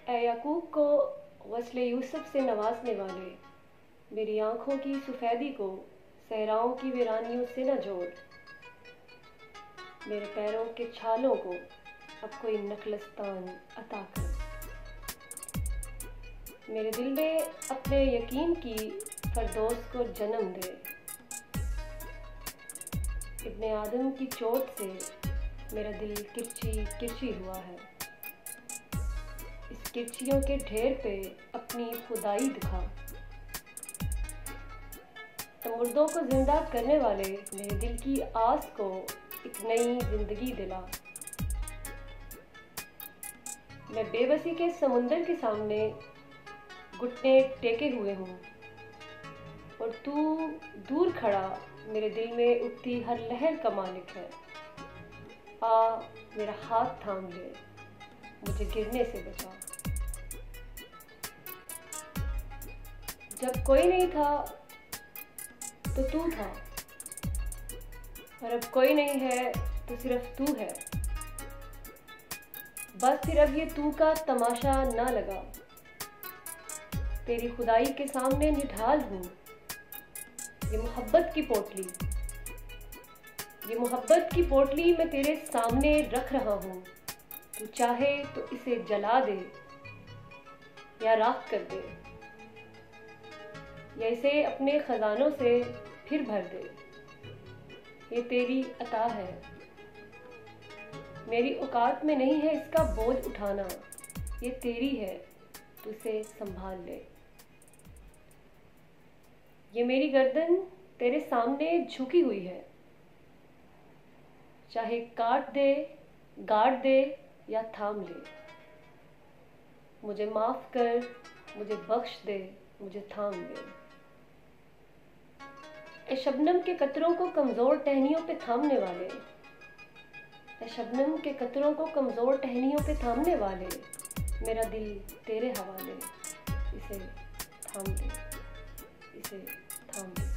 ए याकूब को गस्ल यूसुफ से नवाजने वाले, मेरी आँखों की सफ़ेदी को सहराओं की वीरानियों से न जोड़। मेरे पैरों के छालों को अब कोई नखलस्तान अता कर। मेरे दिल में अपने यकीन की फरदौस को जन्म दे। इब्ने आदम की चोट से मेरा दिल किरची किरची हुआ है। इस किरचियों के ढेर पे अपनी खुदाई दिखा। तो मुर्दों को जिंदा करने वाले मेरे दिल की आस को एक नई जिंदगी दिला। मैं बेबसी के समुंदर के सामने घुटने टेके हुए हूँ और तू दूर खड़ा मेरे दिल में उठती हर लहर का मालिक है। आ मेरा हाथ थाम ले, मुझे गिरने से बचा। जब कोई नहीं था तो तू था, और अब कोई नहीं है तो सिर्फ तू है। बस फिर अब ये तू का तमाशा ना लगा। तेरी खुदाई के सामने निढाल हूँ। ये मोहब्बत की पोटली, ये मोहब्बत की पोटली मैं तेरे सामने रख रहा हूँ। तू चाहे तो इसे जला दे या राख कर दे, या इसे अपने खजानों से फिर भर दे। ये तेरी अता है, मेरी औकात में नहीं है इसका बोझ उठाना। ये तेरी है, तू इसे संभाल ले। ये मेरी गर्दन तेरे सामने झुकी हुई है। चाहे काट दे, गाड़ दे या थाम ले। मुझे माफ कर, मुझे बख्श दे, मुझे थाम ले। ए शबनम के कतरों को कमजोर टहनियों पे थामने वाले, ए शबनम के कतरों को कमजोर टहनियों पे थामने वाले, मेरा दिल तेरे हवाले। इसे थाम दे, इसे थाम दे।